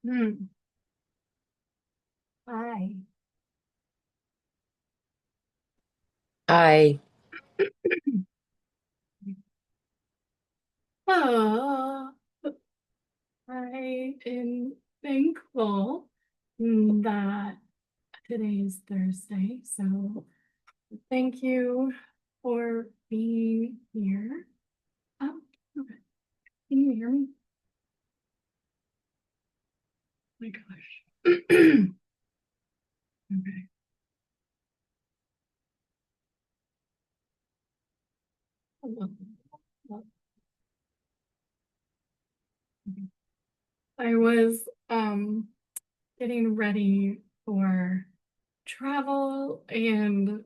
Hmm. Hi. I Oh, I am thankful that today is Thursday. So thank you for being here. Oh, okay. Can you hear me? My gosh. Okay. Hello. I was getting ready for travel and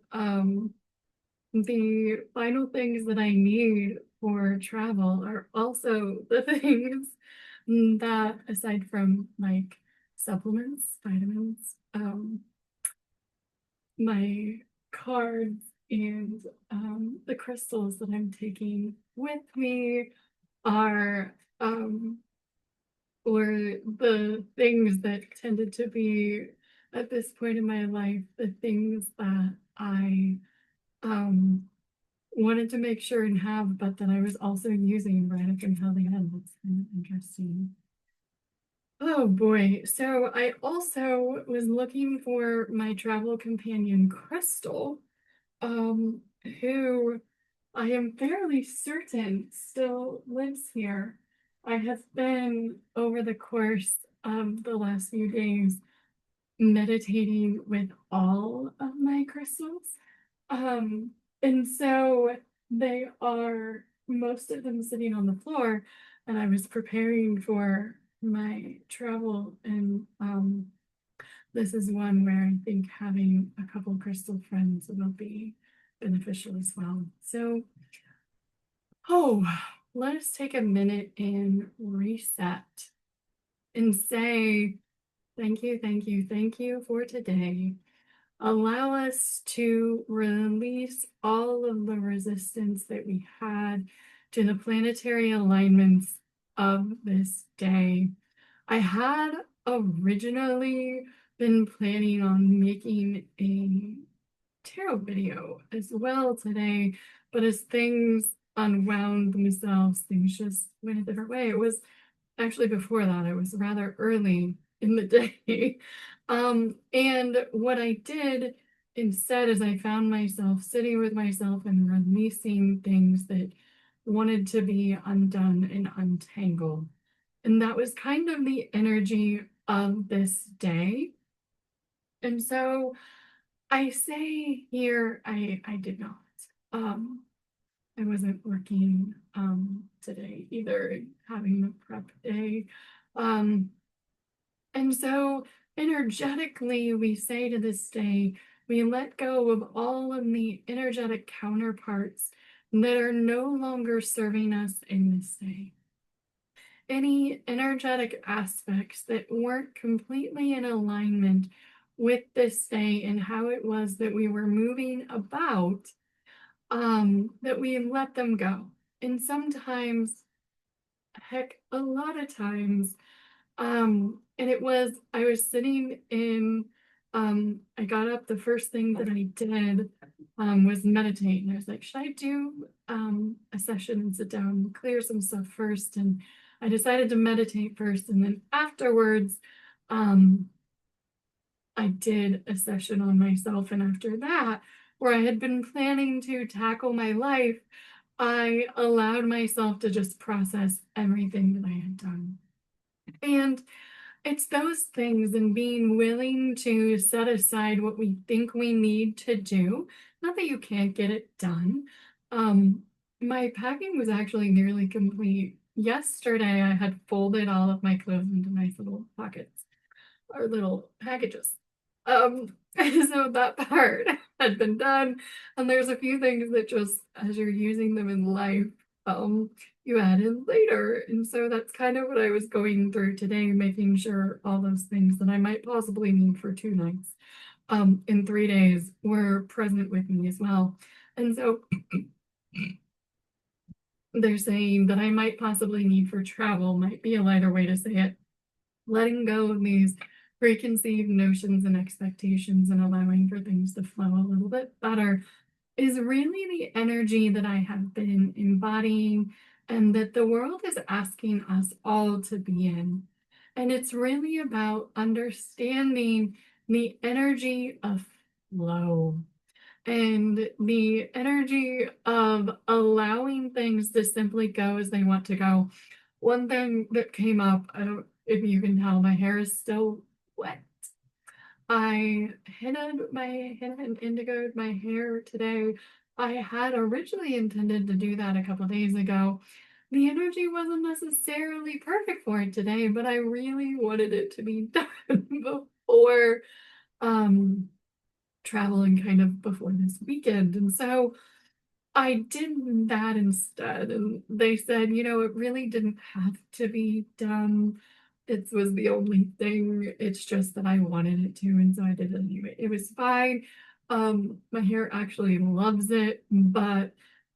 the final things that I need for travel are also the things that, aside from like supplements, vitamins, my cards, and the crystals that I'm taking with me are or the things that tended to be at this point in my life, the things that I um wanted to make sure and have, but that I was also using right up until the end. That's kind of interesting. Oh boy. So I also was looking for my travel companion, Crystal, um, who I am fairly certain still lives here. I have been over the course of the last few days meditating with all of my crystals. Um, and so they are most of them sitting on the floor, and I was preparing for my travel, and this is one where I think having a couple crystal friends will be beneficial as well. So, oh, let us take a minute and reset and say thank you, thank you, thank you for today. Allow us to release all of the resistance that we had to the planetary alignments of this day. I had originally been planning on making a tarot video as well today, but as things unwound themselves, things just went a different way. It was actually before that, it was rather early in the day. And what I did instead is I found myself sitting with myself and releasing things that wanted to be undone and untangled. And that was kind of the energy of this day. And so I say here, I did not. Um, I wasn't working today either, having a prep day. Um, and so energetically, we say to this day, we let go of all of the energetic counterparts that are no longer serving us in this day. Any energetic aspects that weren't completely in alignment with this day and how it was that we were moving about, that we let them go. And sometimes, heck, a lot of times, and it was, I was sitting in, I got up, the first thing that I did was meditate. And I was like, should I do a session and sit down and clear some stuff first? And I decided to meditate first. And then afterwards, um, I did a session on myself. And after that, where I had been planning to tackle my life, I allowed myself to just process everything that I had done. And it's those things and being willing to set aside what we think we need to do. Not that you can't get it done. Um, my packing was actually nearly complete. Yesterday, I had folded all of my clothes into nice little pockets or little packages. So that part had been done. And there's a few things that just as you're using them in life, you add in later. And so that's kind of what I was going through today, making sure all those things that I might possibly need for 2 nights, in 3 days were present with me as well. And so they're saying that I might possibly need for travel, might be a lighter way to say it. letting go of these preconceived notions and expectations and allowing for things to flow a little bit better is really the energy that I have been embodying and that the world is asking us all to be in. And it's really about understanding the energy of flow and the energy of allowing things to simply go as they want to go. One thing that came up, I don't if you can tell, my hair is still wet. I henna and indigoed my hair today. I had originally intended to do that a couple days ago. The energy wasn't necessarily perfect for it today, but I really wanted it to be done before um traveling kind of before this weekend. And so I did that instead, and they said, it really didn't have to be done. It was the only thing. It's just that I wanted it to, and so I did it anyway. It was fine. My hair actually loves it, but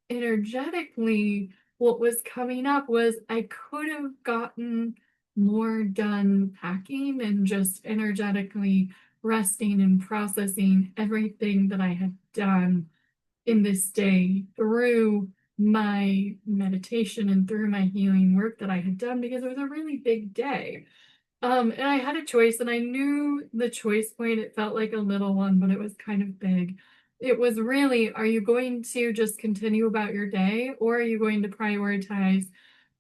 energetically, what was coming up was I could have gotten more done packing and just energetically resting and processing everything that I had done in this day through my meditation and through my healing work that I had done because it was a really big day. And I had a choice, and I knew the choice point, it felt like a little one, but it was kind of big. It was really, are you going to just continue about your day, or are you going to prioritize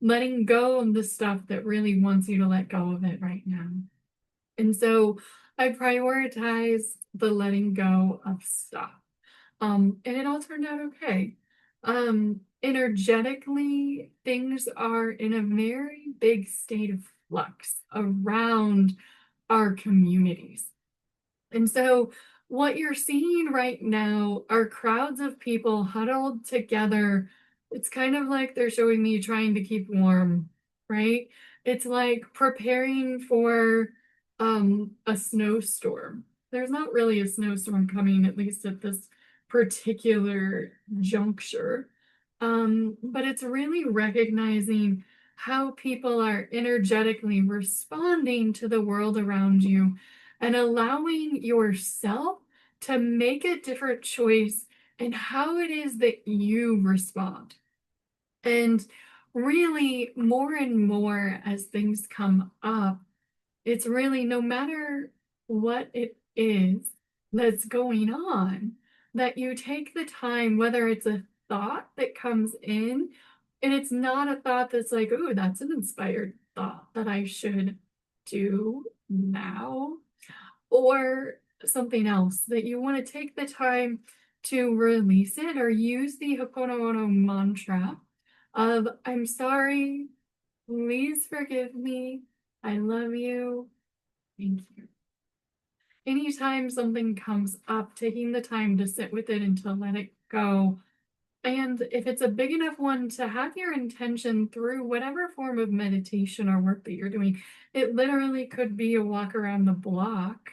letting go of the stuff that really wants you to let go of it right now? And so I prioritized the letting go of stuff. And it all turned out okay. Energetically, things are in a very big state of flux around our communities. And so, what you're seeing right now are crowds of people huddled together. It's kind of like they're showing me trying to keep warm, right? It's like preparing for a snowstorm. There's not really a snowstorm coming, at least at this particular juncture. But it's really recognizing how people are energetically responding to the world around you and allowing yourself to make a different choice in how it is that you respond. And really, more and more as things come up, it's really no matter what it is that's going on, that you take the time, whether it's a thought that comes in, and it's not a thought that's like, oh, that's an inspired thought that I should do now, or something else that you want to take the time to release it or use the Hoponopono mantra of, I'm sorry, please forgive me, I love you, thank you. Anytime something comes up, taking the time to sit with it and to let it go. And if it's a big enough one, to have your intention through whatever form of meditation or work that you're doing, it literally could be a walk around the block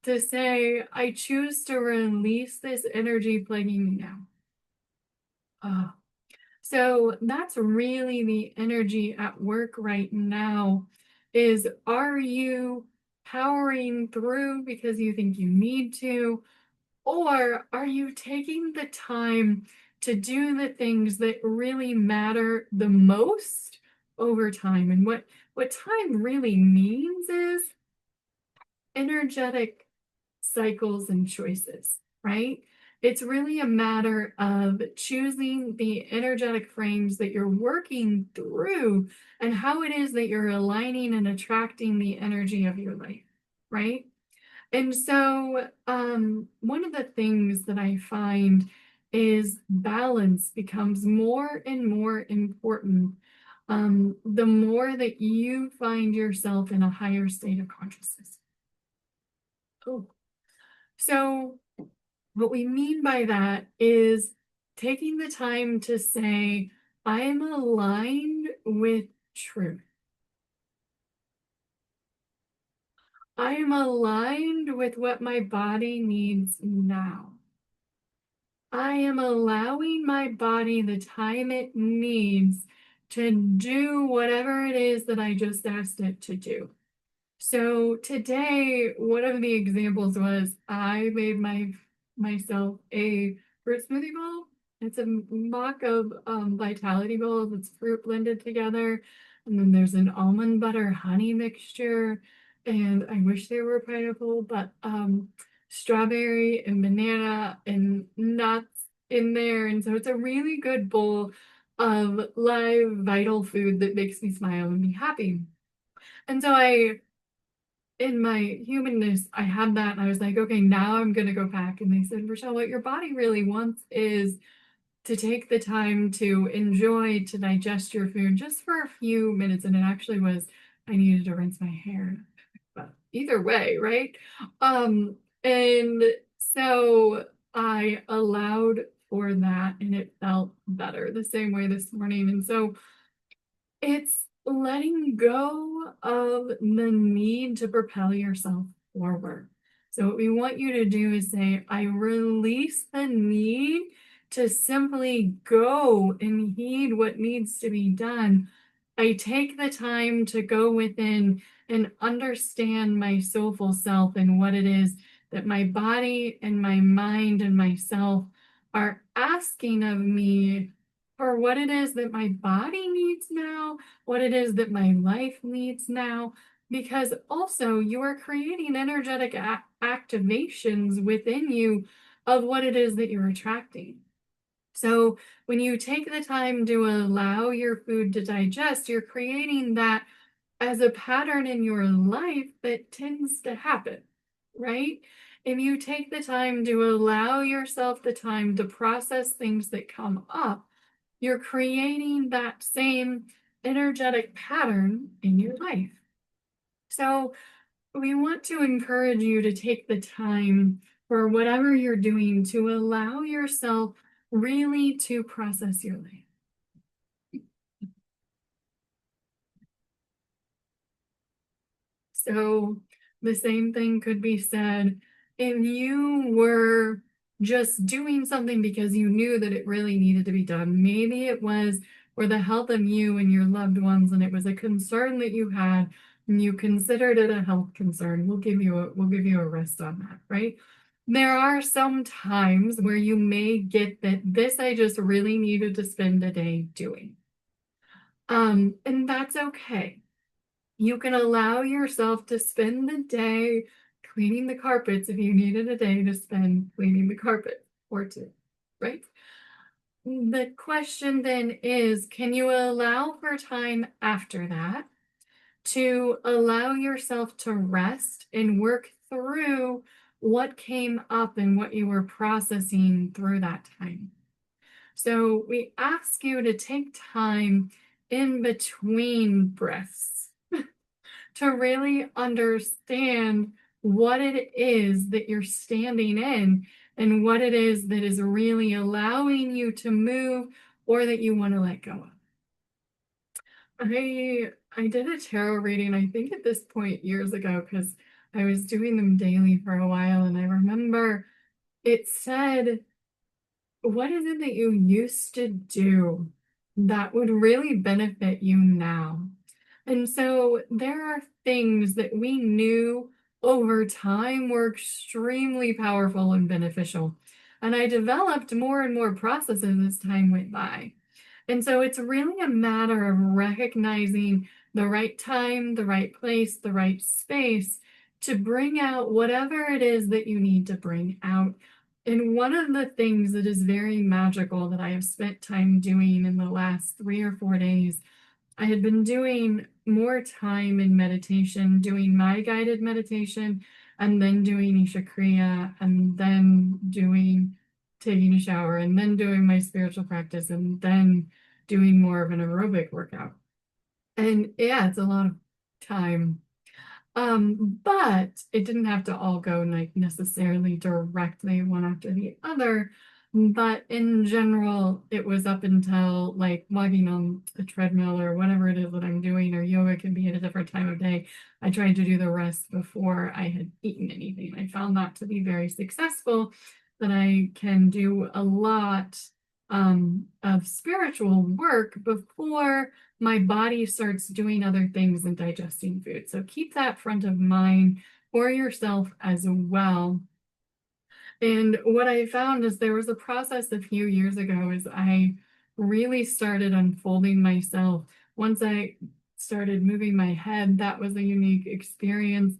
to say, I choose to release this energy plaguing me now. Uh, so that's really the energy at work right now is, are you powering through because you think you need to, or are you taking the time to do the things that really matter the most over time? And what time really means is energetic cycles and choices, right? It's really a matter of choosing the energetic frames that you're working through and how it is that you're aligning and attracting the energy of your life, right? And so, one of the things that I find is balance becomes more and more important the more that you find yourself in a higher state of consciousness. Oh. So, what we mean by that is taking the time to say, I'm aligned with truth. I am aligned with what my body needs now. I am allowing my body the time it needs to do whatever it is that I just asked it to do. So today, one of the examples was I made myself a fruit smoothie bowl. It's a mock of Vitality bowls. It's fruit blended together, and then there's an almond butter honey mixture. And I wish there were pineapple, but strawberry and banana and nuts in there. And so it's a really good bowl of live vital food that makes me smile and be happy. And so in my humanness, I had that and I was like, okay, now I'm gonna go pack. And they said, Rochelle, what your body really wants is to take the time to enjoy, to digest your food just for a few minutes. And it actually was, I needed to rinse my hair. But either way, right? And so I allowed for that and it felt better the same way this morning. And so it's letting go of the need to propel yourself forward. So, what we want you to do is say, I release the need to simply go and heed what needs to be done. I take the time to go within and understand my soulful self and what it is that my body and my mind and myself are asking of me for what it is that my body needs now, what it is that my life needs now, because also you are creating energetic activations within you of what it is that you're attracting. So when you take the time to allow your food to digest, you're creating that as a pattern in your life that tends to happen, right? If you take the time to allow yourself the time to process things that come up, you're creating that same energetic pattern in your life. So we want to encourage you to take the time for whatever you're doing to allow yourself really to process your life. So the same thing could be said if you were just doing something because you knew that it really needed to be done. Maybe it was for the health of you and your loved ones, and it was a concern that you had, and you considered it a health concern. We'll give you a rest on that, right? There are some times where you may get that this I just really needed to spend a day doing. And that's okay. You can allow yourself to spend the day cleaning the carpets if you needed a day to spend cleaning the carpet or two, right? The question then is, can you allow for time after that to allow yourself to rest and work through what came up and what you were processing through that time? So we ask you to take time in between breaths to really understand what it is that you're standing in and what it is that is really allowing you to move or that you want to let go of. I did a tarot reading, I think at this point years ago, because I was doing them daily for a while, and I remember it said, what is it that you used to do that would really benefit you now? And so there are things that we knew over time were extremely powerful and beneficial. And I developed more and more processes as time went by. And so it's really a matter of recognizing the right time, the right place, the right space to bring out whatever it is that you need to bring out. And one of the things that is very magical that I have spent time doing in the last 3 or 4 days, I had been doing more time in meditation, doing my guided meditation, and then doing Isha Kriya, and then taking a shower, and then doing my spiritual practice, and then doing more of an aerobic workout. And yeah, it's a lot of time. But it didn't have to all go like necessarily directly one after the other. But in general, it was up until like walking on a treadmill or whatever it is that I'm doing, or yoga can be at a different time of day. I tried to do the rest before I had eaten anything. I found that to be very successful, that I can do a lot of spiritual work before my body starts doing other things and digesting food. So keep that front of mind for yourself as well. And what I found is there was a process a few years ago as I really started unfolding myself. Once I started moving my head, that was a unique experience.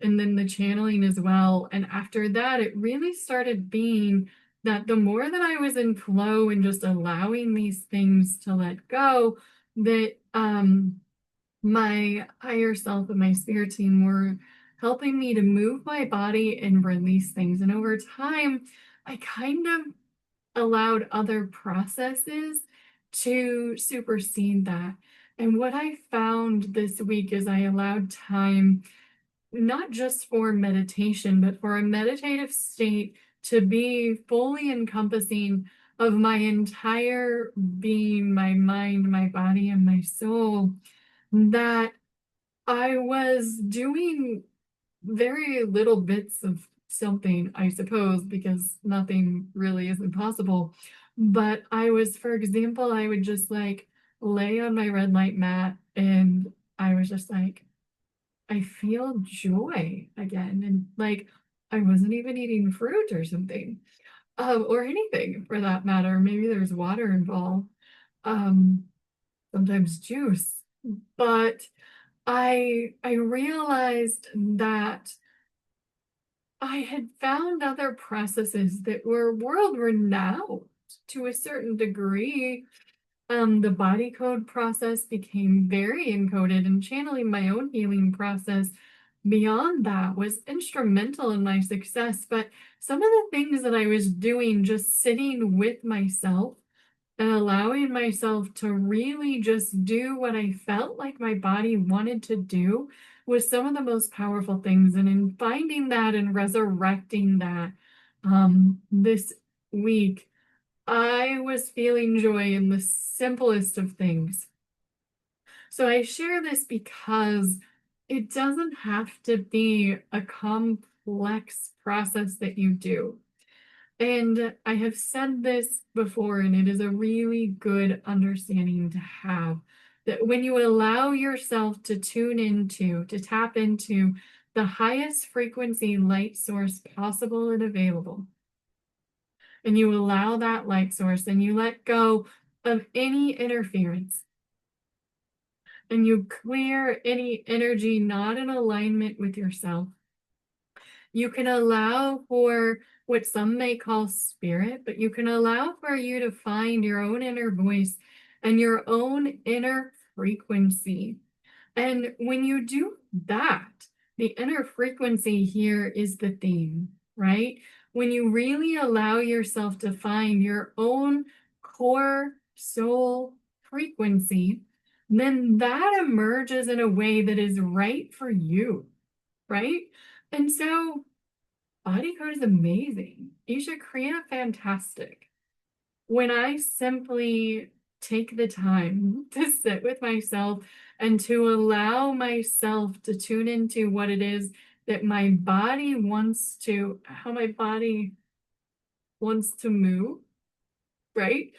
And then the channeling as well. And after that, it really started being that the more that I was in flow and just allowing these things to let go, that my higher self and my spirit team were helping me to move my body and release things. And over time, I kind of allowed other processes to supersede that. And what I found this week is I allowed time not just for meditation, but for a meditative state to be fully encompassing of my entire being, my mind, my body, and my soul, that I was doing very little bits of something, I suppose, because nothing really is impossible. But I was, for example, I would just like lay on my red light mat and I was just like, I feel joy again. And like, I wasn't even eating fruit or something, or anything for that matter. Maybe there's water involved, um, sometimes juice. But I realized that I had found other processes that were world renowned to a certain degree. The body code process became very encoded, and channeling my own healing process beyond that was instrumental in my success. But some of the things that I was doing, just sitting with myself and allowing myself to really just do what I felt like my body wanted to do was some of the most powerful things. And in finding that and resurrecting that this week, I was feeling joy in the simplest of things. So I share this because it doesn't have to be a complex process that you do. And I have said this before, and it is a really good understanding to have that when you allow yourself to tune into, to tap into the highest frequency light source possible and available, and you allow that light source and you let go of any interference and you clear any energy not in alignment with yourself, you can allow for what some may call spirit, but you can allow for you to find your own inner voice and your own inner frequency. And when you do that, the inner frequency here is the theme, right? When you really allow yourself to find your own core soul frequency, then that emerges in a way that is right for you, right? And so body code is amazing. You should create a fantastic. When I simply take the time to sit with myself and to allow myself to tune into what it is that my body wants to, how my body wants to move, right?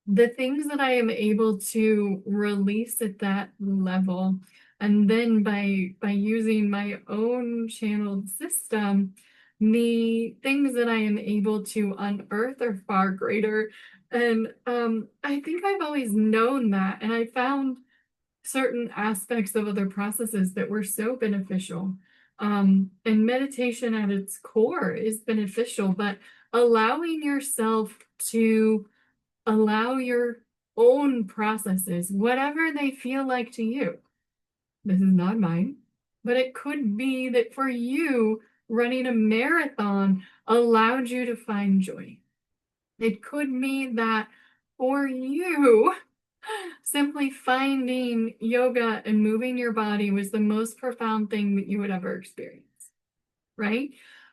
The things that I am able to release at that level, and then by using my own channeled system, the things that I am able to unearth are far greater. And I think I've always known that, and I found certain aspects of other processes that were so beneficial. And meditation at its core is beneficial, but allowing yourself to allow your own processes, whatever they feel like to you. This is not mine, but it could be that for you, running a marathon allowed you to find joy. It could mean that for you, simply finding yoga and moving your body was the most profound thing that you would ever experience, right?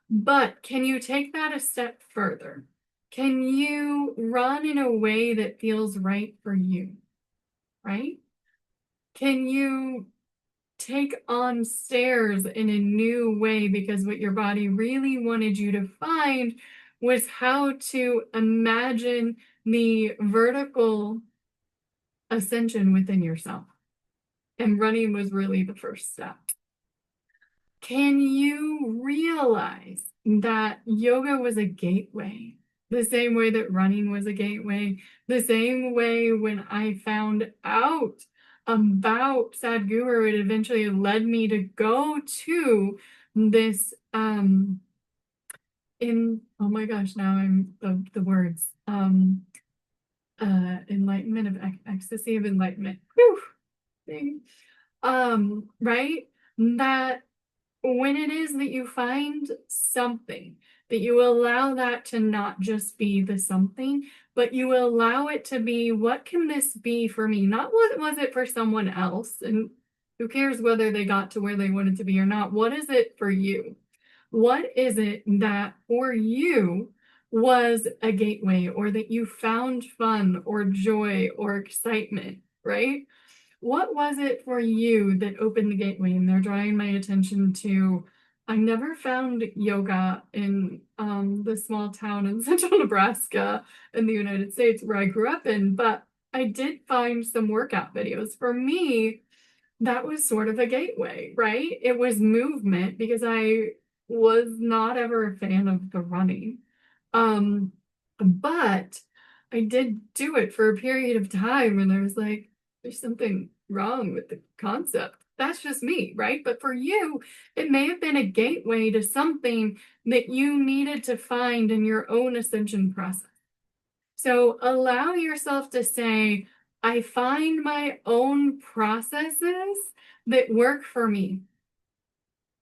But can you take that a step further? Can you run in a way that feels right for you, right? Can you take on stairs in a new way because what your body really wanted you to find was how to imagine the vertical ascension within yourself. And running was really the first step. Can you realize that yoga was a gateway? The same way that running was a gateway, the same way when I found out about Sadhguru, it eventually led me to go to this oh my gosh, now I'm the words enlightenment of ecstasy of enlightenment. Whew, thing. Right? That when it is that you find something, that you allow that to not just be the something, but you allow it to be, what can this be for me? Not what was it for someone else, and who cares whether they got to where they wanted to be or not. What is it for you? What is it that for you was a gateway, or that you found fun or joy or excitement, right? What was it for you that opened the gateway? And they're drawing my attention to, I never found yoga in the small town in central Nebraska in the United States where I grew up in, but I did find some workout videos. For me, that was sort of a gateway, right? It was movement because I was not ever a fan of the running. But I did do it for a period of time and I was like, there's something wrong with the concept. That's just me, right? But for you, it may have been a gateway to something that you needed to find in your own ascension process. So allow yourself to say, I find my own processes that work for me,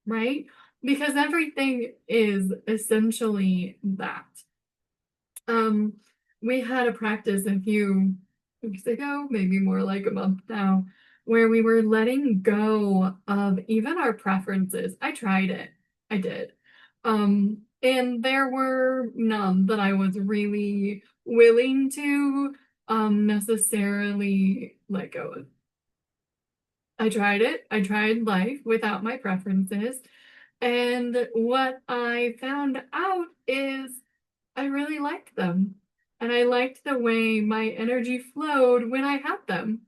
right? Because everything is essentially that. We had a practice a few weeks ago, maybe more like a month now, where we were letting go of even our preferences. I tried it. I did. And there were none that I was really willing to necessarily let go of. I tried it. I tried life without my preferences. And what I found out is I really liked them. And I liked the way my energy flowed when I had them.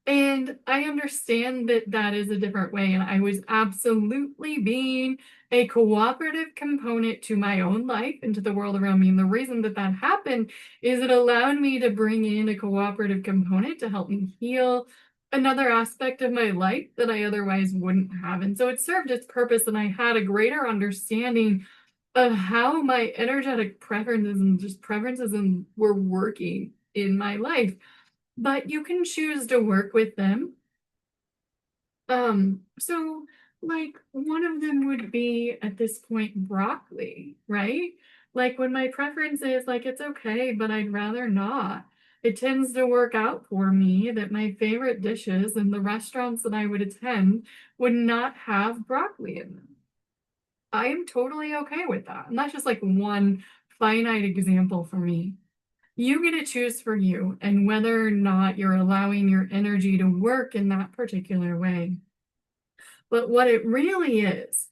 And I understand that that is a different way. And I was absolutely being a cooperative component to my own life and to the world around me. And the reason that that happened is it allowed me to bring in a cooperative component to help me heal another aspect of my life that I otherwise wouldn't have. And so it served its purpose. And I had a greater understanding of how my energetic preferences were working in my life. But you can choose to work with them. So like one of them would be at this point broccoli, right? Like when my preference is like it's okay, but I'd rather not. It tends to work out for me that my favorite dishes in the restaurants that I would attend would not have broccoli in them. I am totally okay with that. And that's just like one finite example for me. You get to choose for you and whether or not you're allowing your energy to work in that particular way. But what it really is,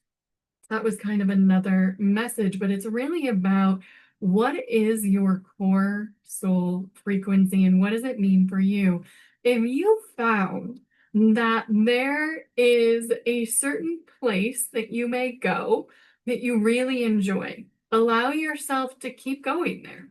that was kind of another message, but it's really about what is your core soul frequency and what does it mean for you? If you found that there is a certain place that you may go that you really enjoy, allow yourself to keep going there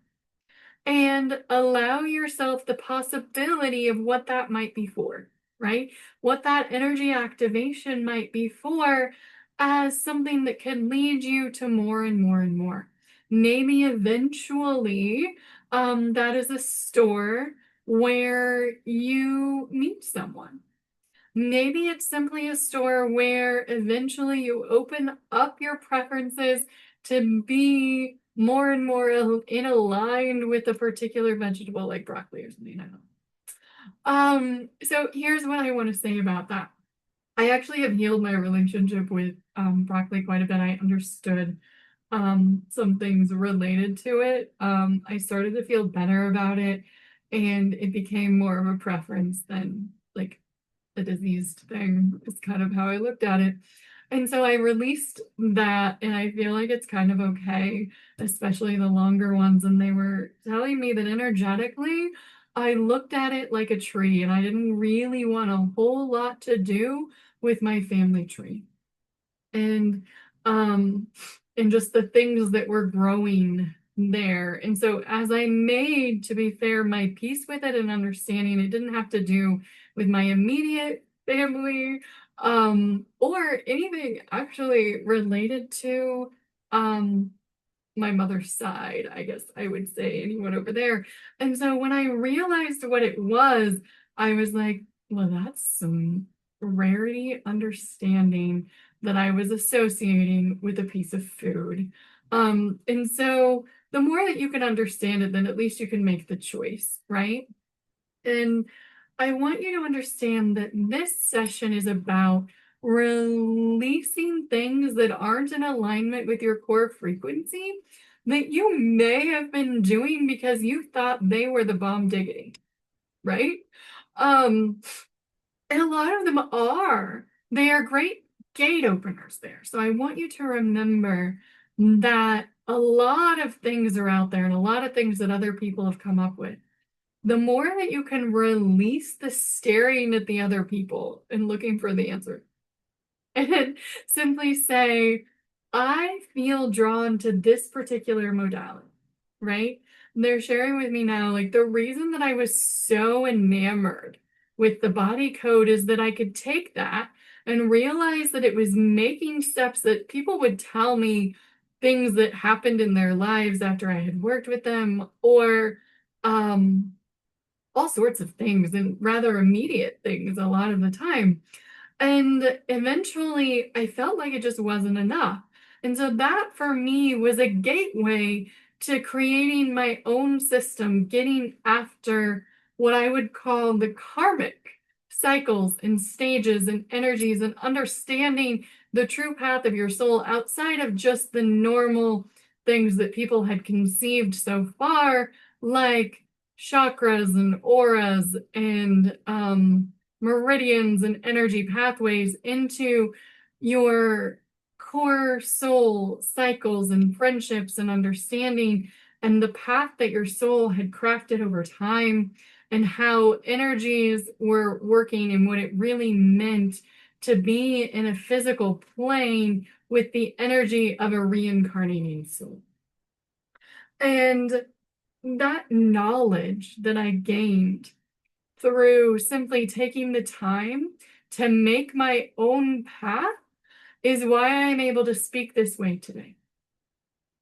and allow yourself the possibility of what that might be for, right? What that energy activation might be for as something that can lead you to more and more and more. Maybe eventually that is a store where you meet someone. Maybe it's simply a store where eventually you open up your preferences to be more and more in aligned with a particular vegetable like broccoli or something. I don't know. So here's what I want to say about that. I actually have healed my relationship with broccoli quite a bit. I understood some things related to it. I started to feel better about it, and it became more of a preference than like a diseased thing, is kind of how I looked at it. And so I released that, and I feel like it's kind of okay, especially the longer ones. And they were telling me that energetically, I looked at it like a tree, and I didn't really want a whole lot to do with my family tree. And um and just the things that were growing there. And so as I made, to be fair, my peace with it and understanding it didn't have to do with my immediate family or anything actually related to um my mother's side, I guess I would say, anyone over there. And so when I realized what it was, I was like, well, that's some rarity understanding that I was associating with a piece of food. And so the more that you can understand it, then at least you can make the choice, right? And I want you to understand that this session is about releasing things that aren't in alignment with your core frequency that you may have been doing because you thought they were the bomb diggity, right? Um, and a lot of them are. They are great gate openers there. So I want you to remember that a lot of things are out there and a lot of things that other people have come up with. The more that you can release the staring at the other people and looking for the answer, and simply say, I feel drawn to this particular modality, right? And they're sharing with me now, like the reason that I was so enamored with the body code is that I could take that and realize that it was making steps that people would tell me things that happened in their lives after I had worked with them, or um all sorts of things and rather immediate things a lot of the time. And eventually I felt like it just wasn't enough. And so that for me was a gateway to creating my own system, getting after what I would call the karmic cycles and stages and energies, and understanding the true path of your soul outside of just the normal things that people had conceived so far, like chakras and auras and meridians and energy pathways, into your core soul cycles and friendships and understanding, and the path that your soul had crafted over time, and how energies were working and what it really meant to be in a physical plane with the energy of a reincarnating soul. And that knowledge that I gained through simply taking the time to make my own path is why I'm able to speak this way today.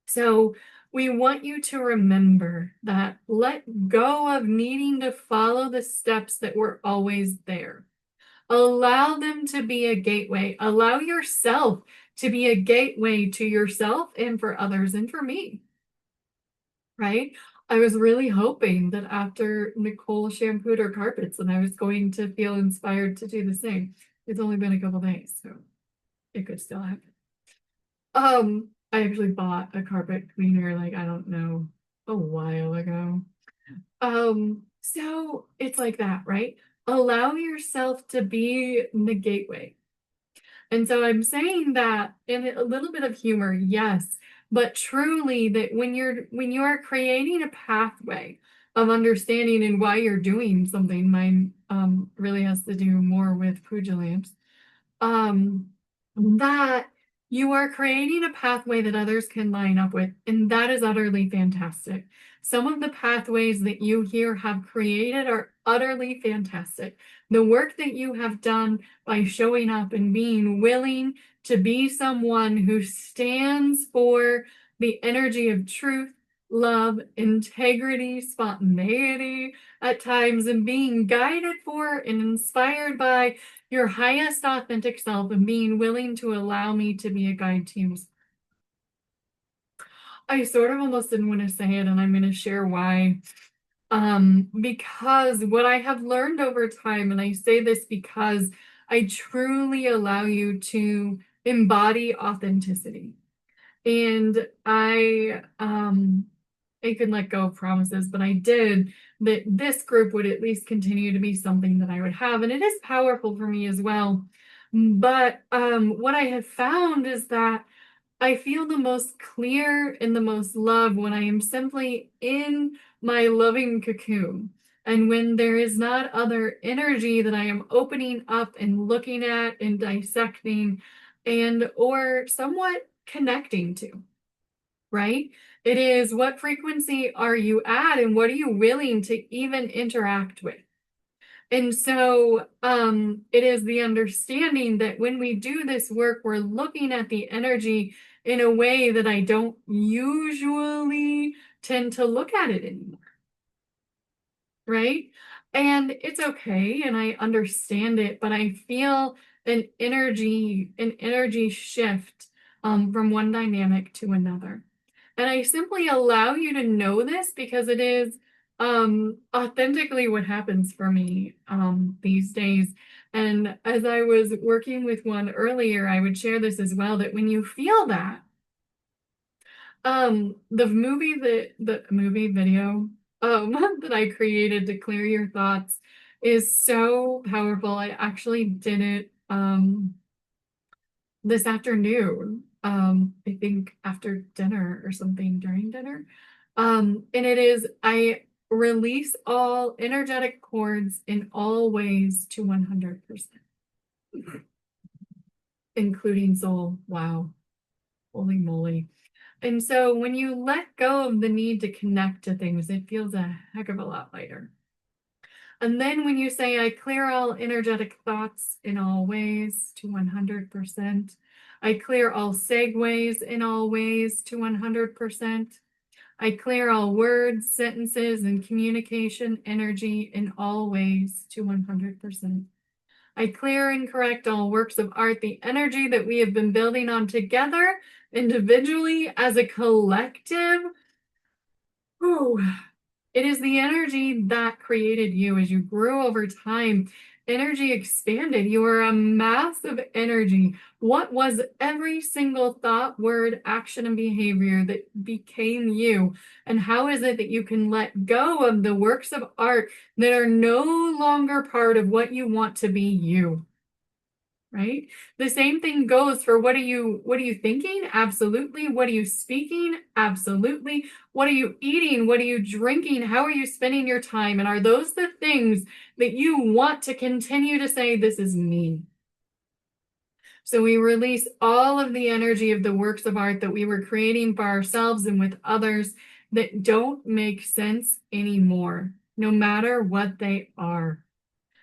So we want you to remember that let go of needing to follow the steps that were always there. Allow them to be a gateway. Allow yourself to be a gateway to yourself and for others and for me, right? I was really hoping that after Nicole shampooed her carpets, and I was going to feel inspired to do the same. It's only been a couple days, so it could still happen. I actually bought a carpet cleaner, like, I don't know, a while ago. So it's like that, right? Allow yourself to be the gateway. And so I'm saying that in a little bit of humor, yes, but truly that when you are creating a pathway of understanding and why you're doing something, mine really has to do more with puja lamps, that you are creating a pathway that others can line up with, and that is utterly fantastic. Some of the pathways that you here have created are utterly fantastic. The work that you have done by showing up and being willing to be someone who stands for the energy of truth, love, integrity, spontaneity at times, and being guided for and inspired by your highest authentic self, and being willing to allow me to be a guide to you. I sort of almost didn't want to say it, and I'm going to share why. Because what I have learned over time, and I say this because I truly allow you to embody authenticity. And I could let go of promises, but I did, that this group would at least continue to be something that I would have. And it is powerful for me as well. But what I have found is that I feel the most clear and the most love when I am simply in my loving cocoon. And when there is not other energy that I am opening up and looking at and dissecting and or somewhat connecting to, right? It is what frequency are you at and what are you willing to even interact with? And so it is the understanding that when we do this work, we're looking at the energy in a way that I don't usually tend to look at it anymore, right? And it's okay, and I understand it, but I feel an energy shift from one dynamic to another. And I simply allow you to know this because it is authentically what happens for me these days. And as I was working with one earlier, I would share this as well, that when you feel that, the movie video that I created to clear your thoughts is so powerful. I actually did it this afternoon. I think after dinner or something, during dinner. And it is, I release all energetic cords in all ways to 100%, including soul. Wow. Holy moly. And so when you let go of the need to connect to things, it feels a heck of a lot lighter. And then when you say, I clear all energetic thoughts in all ways to 100%, I clear all segues in all ways to 100%, I clear all words, sentences, and communication energy in all ways to 100%. I clear and correct all works of art, the energy that we have been building on together, individually, as a collective. Whew. It is the energy that created you as you grew over time. Energy expanded. You are a mass of energy. What was every single thought, word, action, and behavior that became you? And how is it that you can let go of the works of art that are no longer part of what you want to be you? Right? The same thing goes for what are you thinking? Absolutely. What are you speaking? Absolutely. What are you eating? What are you drinking? How are you spending your time? And are those the things that you want to continue to say, this is me? So we release all of the energy of the works of art that we were creating for ourselves and with others that don't make sense anymore, no matter what they are.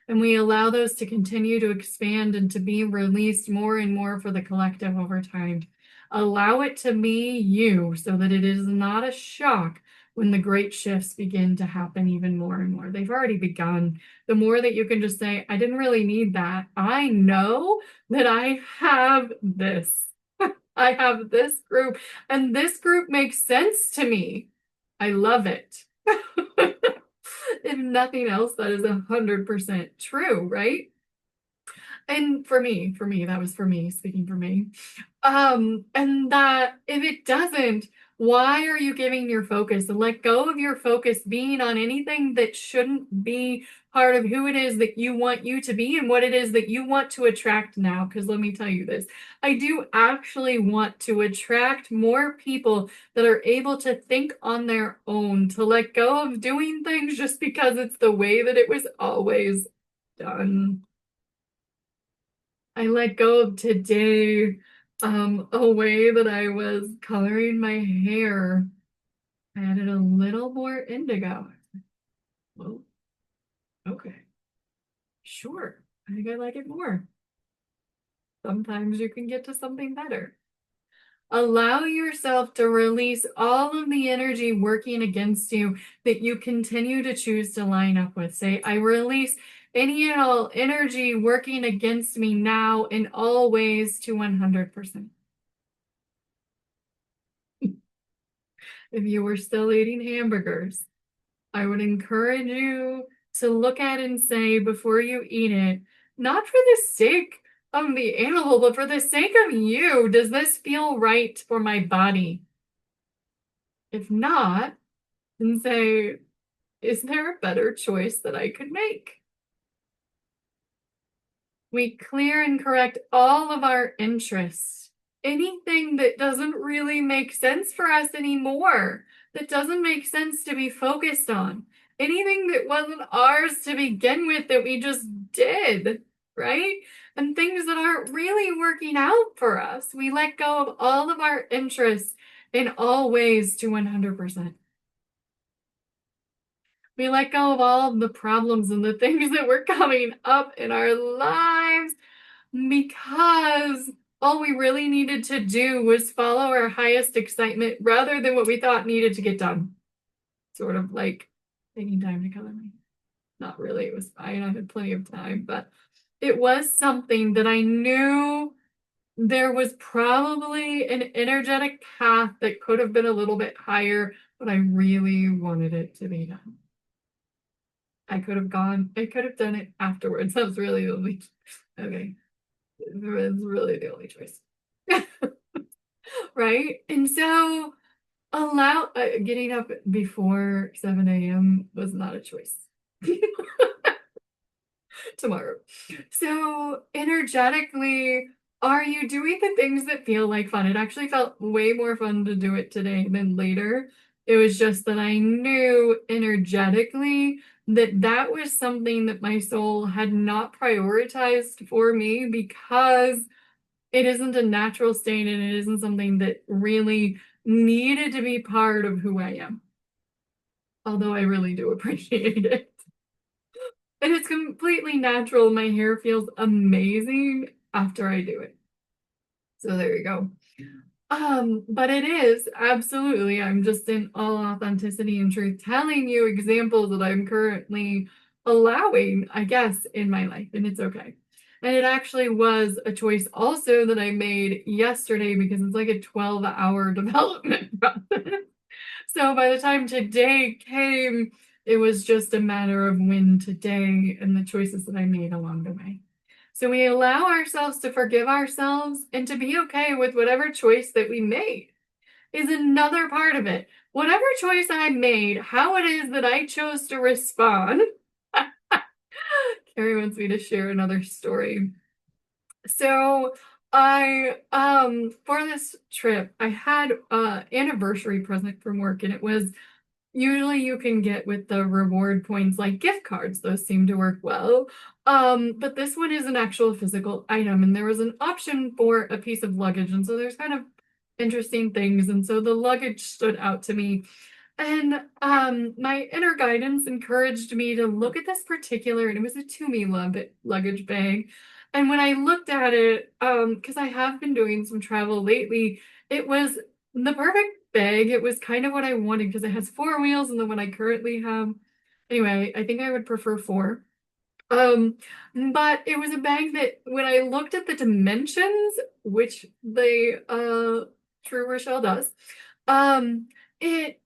And we allow those to continue to expand and to be released more and more for the collective over time. Allow it to be you so that it is not a shock when the great shifts begin to happen even more and more. They've already begun. The more that you can just say, I didn't really need that. I know that I have this. I have this group, and this group makes sense to me. I love it. If nothing else, that is 100% true, right? And for me, that was for me, speaking for me. And that if it doesn't, why are you giving your focus? And let go of your focus being on anything that shouldn't be part of who it is that you want you to be and what it is that you want to attract now. Because let me tell you this, I do actually want to attract more people that are able to think on their own, to let go of doing things just because it's the way that it was always done. I let go of today, a way that I was coloring my hair. I added a little more indigo. Well, okay, sure. I think I like it more. Sometimes you can get to something better. Allow yourself to release all of the energy working against you that you continue to choose to line up with. Say, I release any and all energy working against me now in all ways to 100%. If you were still eating hamburgers, I would encourage you to look at it and say before you eat it, not for the sake of the animal, but for the sake of you, does this feel right for my body? If not, then say, is there a better choice that I could make? We clear and correct all of our interests. Anything that doesn't really make sense for us anymore, that doesn't make sense to be focused on, anything that wasn't ours to begin with that we just did, right? And things that aren't really working out for us. We let go of all of our interests in all ways to 100%. We let go of all of the problems and the things that were coming up in our lives because all we really needed to do was follow our highest excitement rather than what we thought needed to get done. Sort of like taking time to color me. Not really, it was fine. I had plenty of time, but it was something that I knew there was probably an energetic path that could have been a little bit higher, but I really wanted it to be done. I could have done it afterwards. That was really the only, okay. It's really the only choice. Right? And so getting up before 7 a.m. was not a choice. Tomorrow. So energetically, are you doing the things that feel like fun? It actually felt way more fun to do it today than later. It was just that I knew energetically that that was something that my soul had not prioritized for me because it isn't a natural state and it isn't something that really needed to be part of who I am. Although I really do appreciate it. And it's completely natural. My hair feels amazing after I do it. So there you go. But it is absolutely, I'm just in all authenticity and truth telling you examples that I'm currently allowing, I guess, in my life, and it's okay. And it actually was a choice also that I made yesterday because it's like a 12-hour development process. So by the time today came, it was just a matter of when today and the choices that I made along the way. So we allow ourselves to forgive ourselves and to be okay with whatever choice that we made is another part of it. Whatever choice I made, how it is that I chose to respond. Carrie wants me to share another story. So I for this trip, I had an anniversary present from work, and it was usually you can get with the reward points like gift cards. Those seem to work well. But this one is an actual physical item, and there was an option for a piece of luggage, and so there's kind of interesting things, and so the luggage stood out to me. And my inner guidance encouraged me to look at this particular, and it was a Tumi luggage bag. And when I looked at it, because I have been doing some travel lately, it was the perfect bag. It was kind of what I wanted because it has four wheels, and the one I currently have. Anyway, I think I would prefer four. Um, but it was a bag that when I looked at the dimensions, which the True Rochelle does, um, it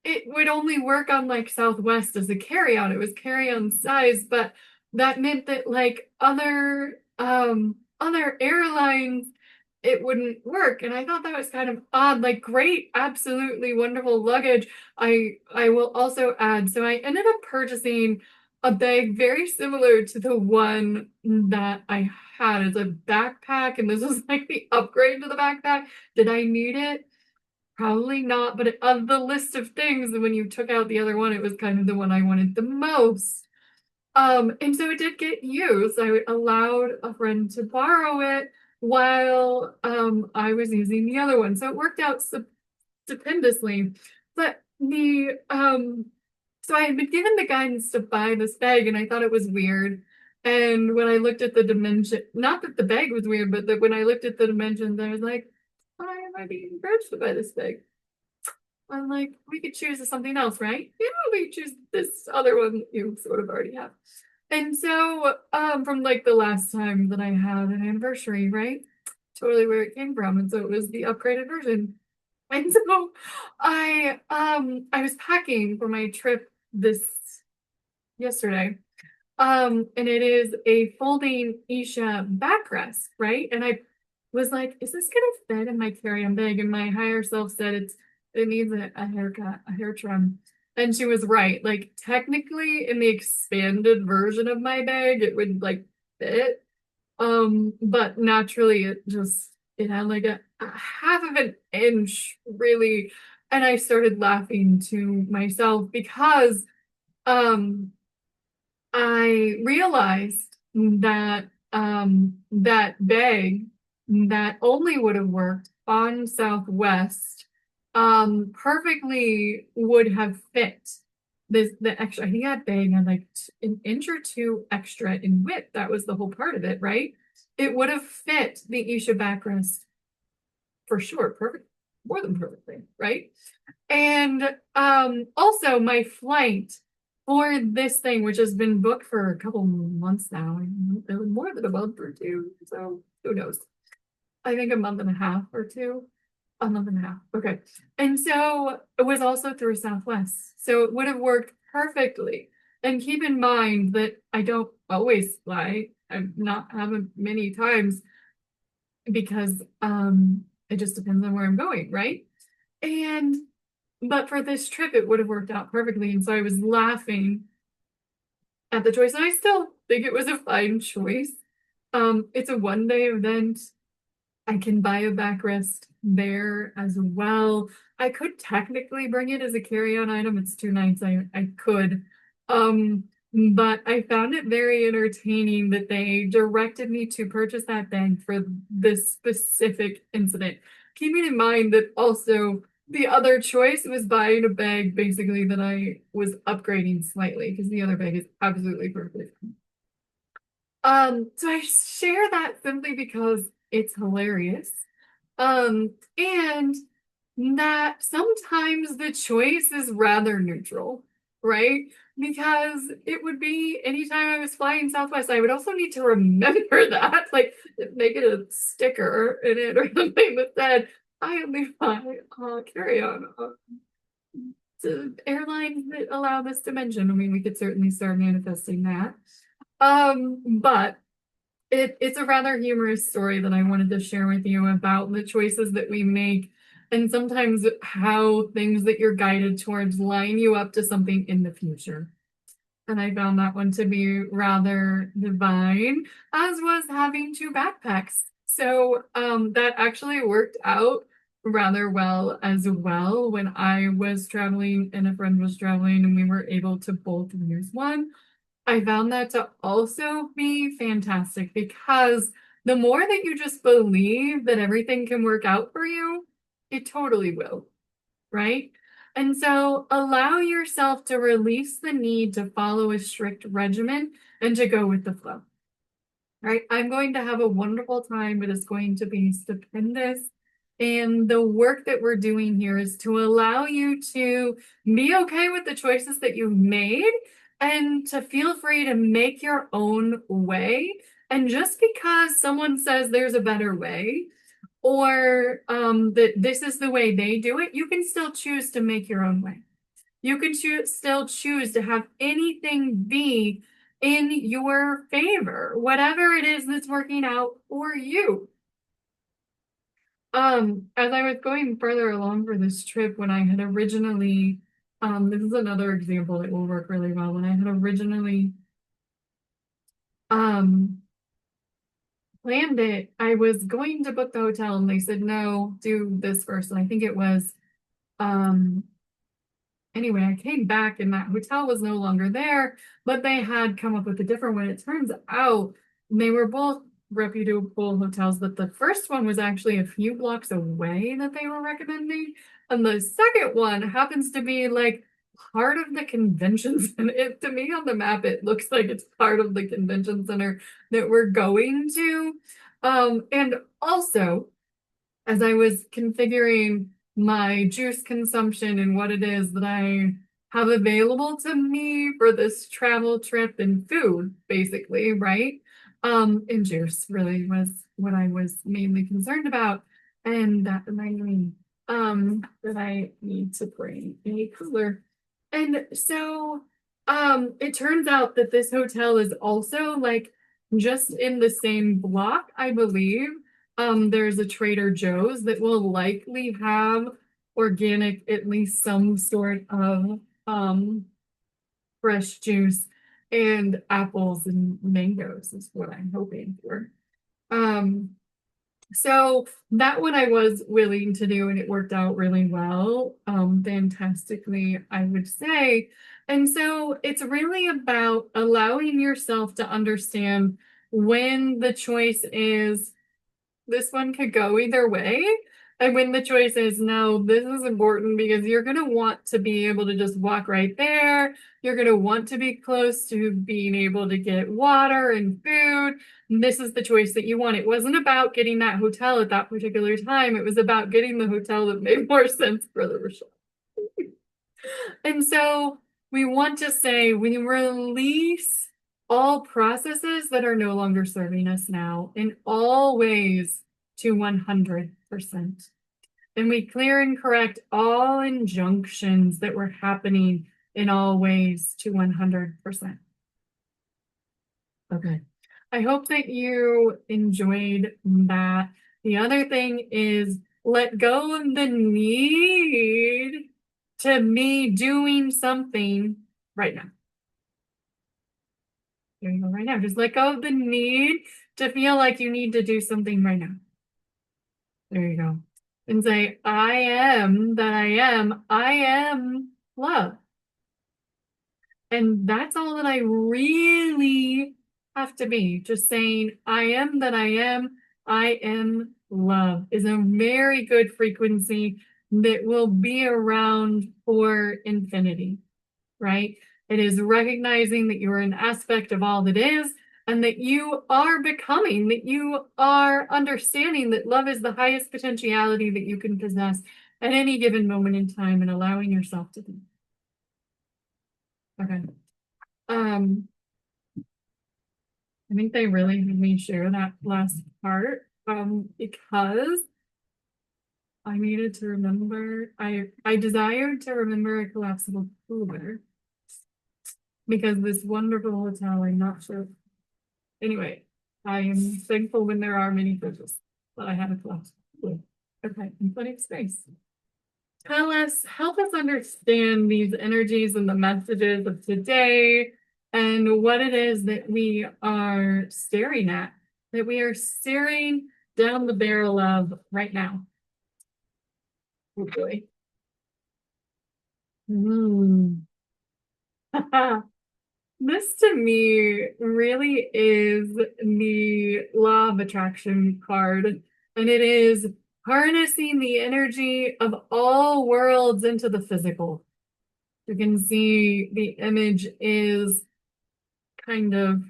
it would only work on like Southwest as a carry-on. It was carry-on size, but that meant that like other airlines it wouldn't work. And I thought that was kind of odd. Like great, absolutely wonderful luggage. I will also add, so I ended up purchasing a bag very similar to the one that I had as a backpack, and this was like the upgrade to the backpack. Did I need it? Probably not, but of the list of things, when you took out the other one, it was kind of the one I wanted the most. And so it did get used. I allowed a friend to borrow it while I was using the other one. So it worked out stupendously. But so I had been given the guidance to buy this bag, and I thought it was weird. And when I looked at the dimension, not that the bag was weird, but that when I looked at the dimensions, I was like, why am I being encouraged to buy this bag? I'm like, we could choose something else, right? Yeah, we could choose this other one you sort of already have. And so, from like the last time that I had an anniversary, right? Totally where it came from. And so it was the upgraded version. And so I was packing for my trip this yesterday. And it is a folding Isha backrest, right? And I was like, is this gonna fit in my carry-on bag? And my higher self said it needs a haircut, a hair trim. And she was right. Like technically in the expanded version of my bag, it would like fit. But naturally it had like a half of an inch really, and I started laughing to myself because um I realized that that bag that only would have worked on Southwest perfectly would have fit the extra. I think that bag had like an inch or two extra in width. That was the whole part of it, right? It would have fit the Isha backrest for sure, perfect, more than perfectly, right? And also my flight for this thing, which has been booked for a couple months now, more than a month or two, so who knows? I think a month and a half or two. A month and a half. Okay. And so it was also through Southwest. So it would have worked perfectly. And keep in mind that I don't always fly. I've not haven't many times because it just depends on where I'm going, right? And but for this trip it would have worked out perfectly. And so I was laughing at the choice. And I still think it was a fine choice. It's a 1 day event. I can buy a backrest there as well. I could technically bring it as a carry-on item. It's 2 nights. I could. But I found it very entertaining that they directed me to purchase that bag for this specific incident. Keeping in mind that also the other choice was buying a bag basically that I was upgrading slightly because the other bag is absolutely perfect. So I share that simply because it's hilarious. And that sometimes the choice is rather neutral, right? Because it would be anytime I was flying Southwest, I would also need to remember that, like make it a sticker in it or something that said, I only fly carry-on to airlines that allow this dimension. I mean, we could certainly start manifesting that. But it's a rather humorous story that I wanted to share with you about the choices that we make and sometimes how things that you're guided towards line you up to something in the future. And I found that one to be rather divine, as was having two backpacks. So that actually worked out rather well as well when I was traveling and a friend was traveling and we were able to both use one. I found that to also be fantastic because the more that you just believe that everything can work out for you, it totally will, right? And so allow yourself to release the need to follow a strict regimen and to go with the flow, right? I'm going to have a wonderful time. It is going to be stupendous. And the work that we're doing here is to allow you to be okay with the choices that you've made and to feel free to make your own way. And just because someone says there's a better way or that this is the way they do it, you can still choose to make your own way. You can still choose to have anything be in your favor, whatever it is that's working out for you. As I was going further along for this trip, when I had originally, this is another example that will work really well. When I had originally, um, planned it, I was going to book the hotel and they said, no, do this first. And I think it was, um, anyway, I came back and that hotel was no longer there, but they had come up with a different one. It turns out they were both reputable hotels, but the first one was actually a few blocks away that they were recommending. And the second one happens to be like part of the convention center. It, to me on the map, it looks like it's part of the convention center that we're going to. And also, as I was configuring my juice consumption and what it is that I have available to me for this travel trip and food, basically, right? And juice really was what I was mainly concerned about. And that reminded me that I need to bring a cooler. And so it turns out that this hotel is also like just in the same block, I believe. There's a Trader Joe's that will likely have organic, at least some sort of fresh juice and apples and mangoes is what I'm hoping for. Um, so that one I was willing to do and it worked out really well, fantastically, I would say. And so it's really about allowing yourself to understand when the choice is this one could go either way. And when the choice is no, this is important because you're going to want to be able to just walk right there. You're going to want to be close to being able to get water and food. And this is the choice that you want. It wasn't about getting that hotel at that particular time. It was about getting the hotel that made more sense for the resort. And so we want to say we release all processes that are no longer serving us now in all ways to 100%. And we clear and correct all injunctions that were happening in all ways to 100%. Okay. I hope that you enjoyed that. The other thing is let go of the need to me doing something right now. There you go, right now. Just let go of the need to feel like you need to do something right now. There you go. And say, I am that I am love. And that's all that I really have to be. Just saying, I am that I am love is a very good frequency that will be around for infinity, right? It is recognizing that you're an aspect of all that is and that you are becoming, that you are understanding that love is the highest potentiality that you can possess at any given moment in time and allowing yourself to be. Okay. I think they really made me share that last part because I needed to remember, I desired to remember a collapsible cooler because this wonderful hotel, I'm not sure. Anyway, I am thankful when there are many fridges, but I have a collapsible cooler. Okay, and plenty of space. Help us understand these energies and the messages of today and what it is that we are staring at, that we are staring down the barrel of right now. Hopefully. This to me really is the law of attraction card, and it is harnessing the energy of all worlds into the physical. You can see the image is kind of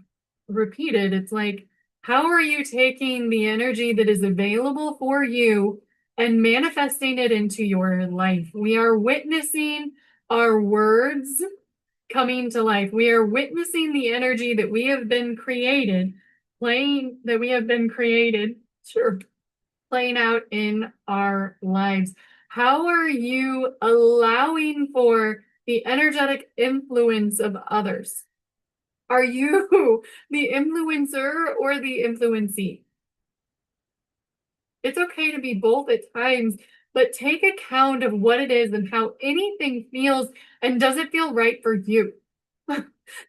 repeated. It's like, how are you taking the energy that is available for you and manifesting it into your life? We are witnessing our words coming to life. We are witnessing the energy that we have been created, sure, playing out in our lives. How are you allowing for the energetic influence of others? Are you the influencer or the influencee? It's okay to be both at times, but take account of what it is and how anything feels, and does it feel right for you?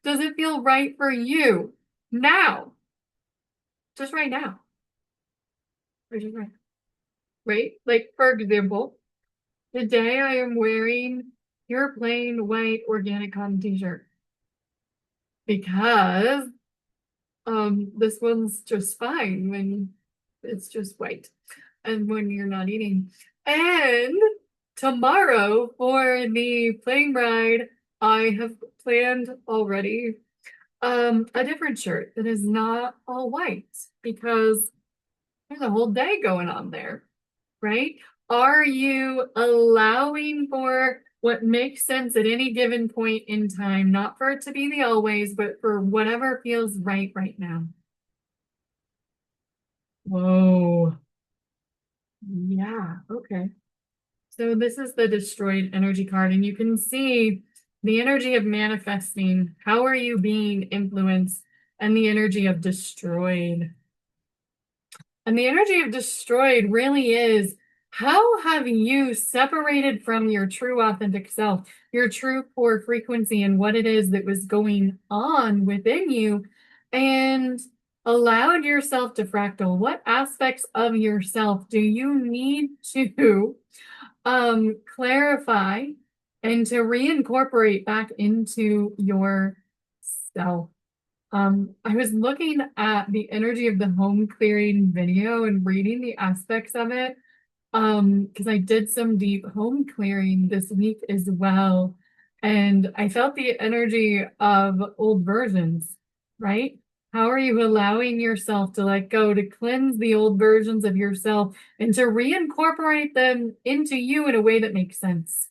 Does it feel right for you now? Just right now. Or just right? Like, for example, today I am wearing your plain white organic cotton t-shirt because this one's just fine when it's just white and when you're not eating. And tomorrow for the plane ride, I have planned already a different shirt that is not all white because there's a whole day going on there, right? Are you allowing for what makes sense at any given point in time, not for it to be the always, but for whatever feels right now? Whoa. Yeah, okay. So this is the destroyed energy card, and you can see the energy of manifesting. How are you being influenced? And the energy of destroyed. And the energy of destroyed really is how have you separated from your true authentic self, your true core frequency, and what it is that was going on within you? And allowed yourself to fractal, what aspects of yourself do you need to clarify and to reincorporate back into yourself? I was looking at the energy of the home clearing video and reading the aspects of it. Because I did some deep home clearing this week as well. And I felt the energy of old versions, right? How are you allowing yourself to let go, to cleanse the old versions of yourself and to reincorporate them into you in a way that makes sense?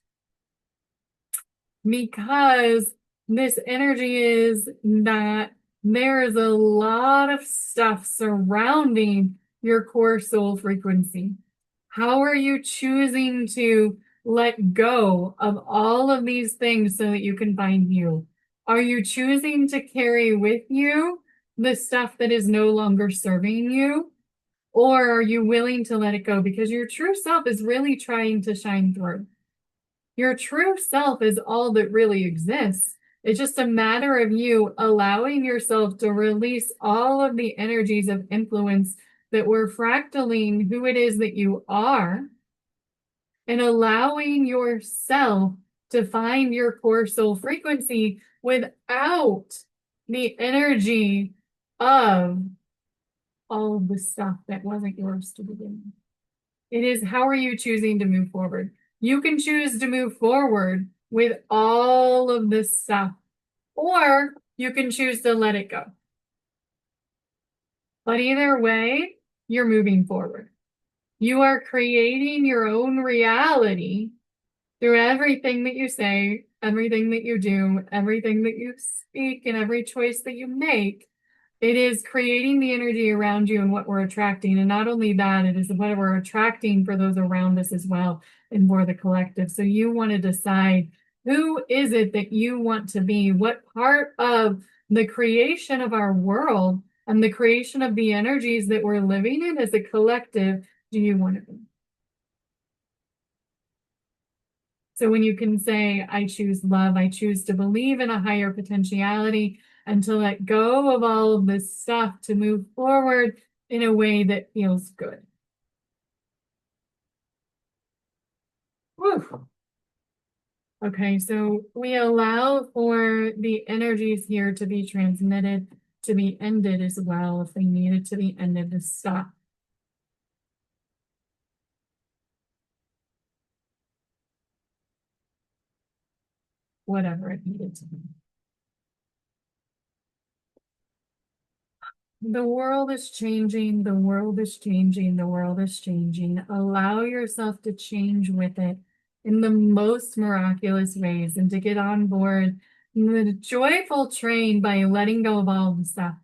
Because this energy is that there is a lot of stuff surrounding your core soul frequency. How are you choosing to let go of all of these things so that you can find you? Are you choosing to carry with you the stuff that is no longer serving you? Or are you willing to let it go because your true self is really trying to shine through? Your true self is all that really exists. It's just a matter of you allowing yourself to release all of the energies of influence that were fractaling who it is that you are and allowing yourself to find your core soul frequency without the energy of all of the stuff that wasn't yours to begin with. It is how are you choosing to move forward? You can choose to move forward with all of this stuff, or you can choose to let it go. But either way, you're moving forward. You are creating your own reality through everything that you say, everything that you do, everything that you speak, and every choice that you make. It is creating the energy around you and what we're attracting. And not only that, it is what we're attracting for those around us as well and for the collective. So you want to decide who is it that you want to be? What part of the creation of our world and the creation of the energies that we're living in as a collective do you want to be? So when you can say, I choose love, I choose to believe in a higher potentiality and to let go of all of this stuff to move forward in a way that feels good. Woo. Okay, so we allow for the energies here to be transmitted, to be ended as well if they needed to be ended to stop. Whatever it needed to be. The world is changing, the world is changing, the world is changing. Allow yourself to change with it in the most miraculous ways and to get on board the joyful train by letting go of all the stuff.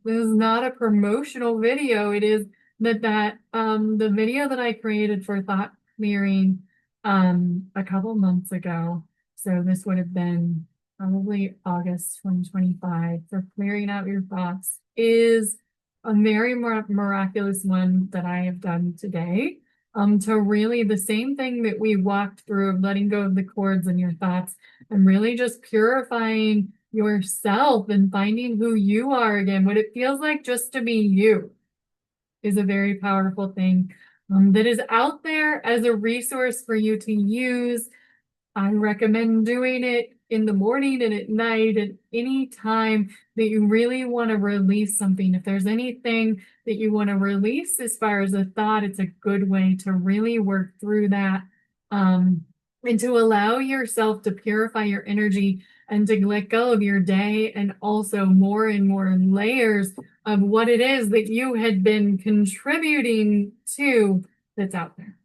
This is not a promotional video. It is that the video that I created for thought clearing a couple months ago. So this would have been probably August 2025 for clearing out your thoughts is a very miraculous one that I have done today. To really the same thing that we walked through of letting go of the cords in your thoughts and really just purifying yourself and finding who you are again, what it feels like just to be you is a very powerful thing that is out there as a resource for you to use. I recommend doing it in the morning and at night at any time that you really want to release something. If there's anything that you want to release as far as a thought, it's a good way to really work through that and to allow yourself to purify your energy and to let go of your day and also more and more layers of what it is that you had been contributing to that's out there.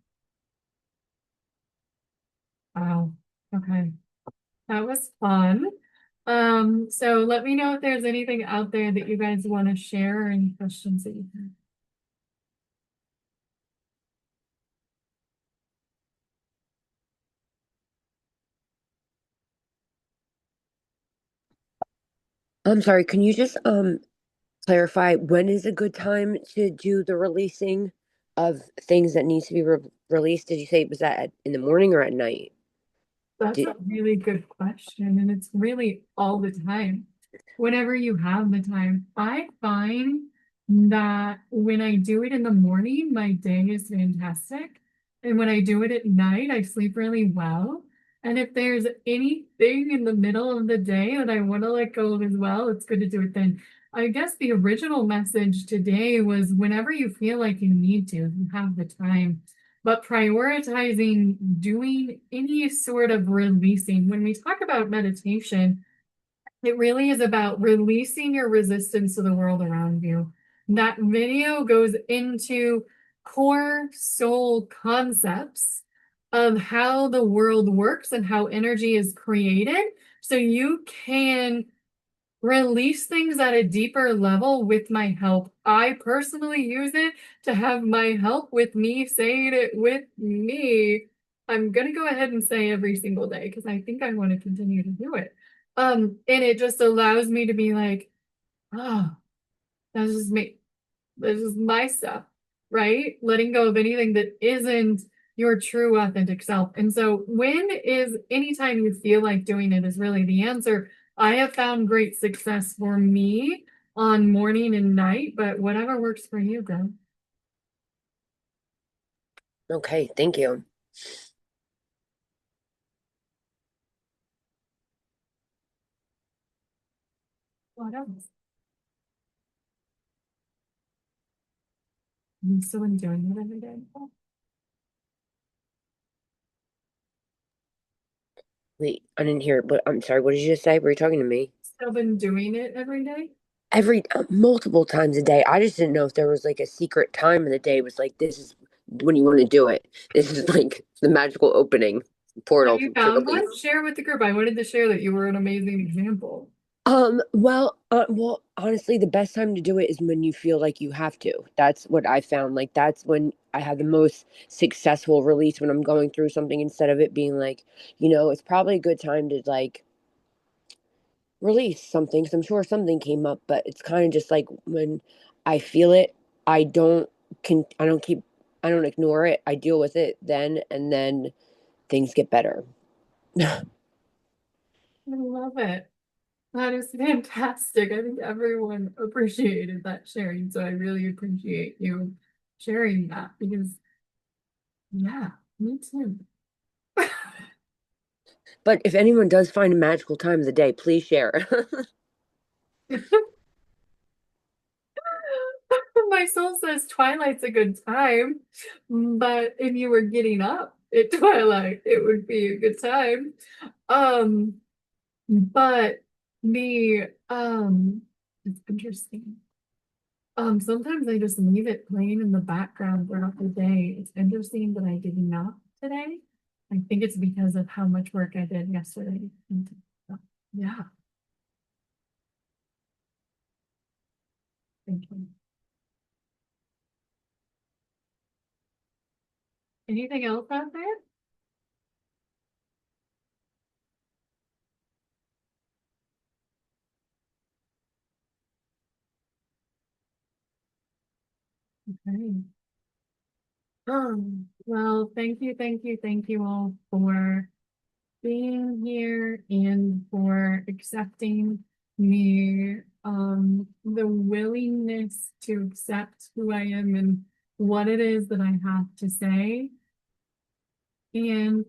Wow. Okay. That was fun. So let me know if there's anything out there that you guys want to share or any questions that you have. I'm sorry, can you just clarify when is a good time to do the releasing of things that needs to be released? Did you say was that in the morning or at night? That's Did a really good question, and it's really all the time. whenever you have the time. I find that when I do it in the morning, my day is fantastic. And when I do it at night, I sleep really well. And if there's anything in the middle of the day that I want to let go of as well, it's good to do it then. I guess the original message today was whenever you feel like you need to, you have the time, but prioritizing doing any sort of releasing. When we talk about meditation, it really is about releasing your resistance to the world around you. That video goes into core soul concepts of how the world works and how energy is created. So you can release things at a deeper level with my help. I personally use it to have my help with me saying it with me. I'm gonna go ahead and say every single day because I think I want to continue to do it. And it just allows me to be like, oh, that's just me. This is my stuff, right? Letting go of anything that isn't your true authentic self. And so when is anytime you feel like doing it is really the answer. I have found great success for me on morning and night, but whatever works for you, girl. Okay, thank you. What else? I'm still enjoying it every day. Wait, I didn't hear it, but I'm sorry. What did you just say? Were you talking to me? Still been doing it every day. Every multiple times a day. I just didn't know if there was like a secret time in the day. It was like this is when you want to do it. This is like the magical opening Have portal you to found release. one? Share with the group. I wanted to share that you were an amazing example. Well, honestly, the best time to do it is when you feel like you have to. That's what I found. Like, that's when I have the most successful release when I'm going through something instead of it being like, it's probably a good time to like release something. Cause I'm sure something came up, but it's kind of just like when I feel it, I don't I don't I don't ignore it. I deal with it then, and then things get better. I love it. That is fantastic. I think everyone appreciated that sharing. So I really appreciate you sharing that because, yeah, me too. But if anyone does find a magical time of the day, please share. My soul says Twilight's a good time, but if you were getting up at Twilight, it would be a good time. Um, but it's interesting. Sometimes I just leave it playing in the background throughout the day. It's interesting that I did not today. I think it's because of how much work I did yesterday. And, yeah, thank you. Anything else out there? Okay. Well, thank you all for being here and for accepting me, the willingness to accept who I am and what it is that I have to say, and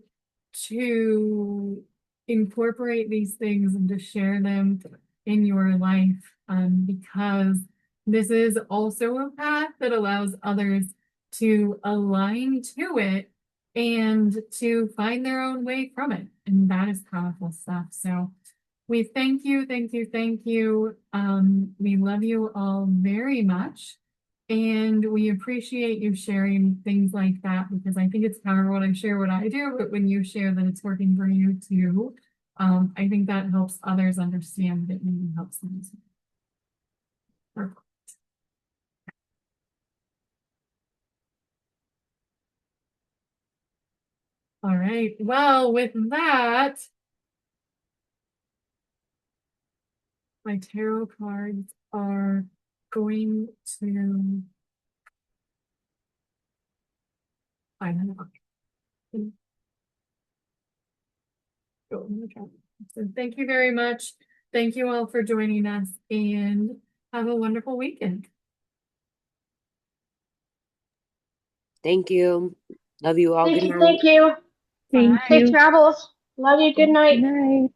to incorporate these things and to share them in your life, because this is also a path that allows others to align to it and to find their own way from it. And that is powerful stuff. So we thank you, thank you, thank you. We love you all very much. And we appreciate you sharing things like that because I think it's powerful when I share what I do, but when you share that it's working for you too, I think that helps others understand that maybe helps them as well. All right. Well, with that, my tarot cards are going to, I don't know, go in the trap. So thank you very much. thank you all for joining us and have a wonderful weekend. Thank you. Love you all. Thank Good you. night. Thank you. Thank Bye. Safe you. travels. Love you. Good night. Good night.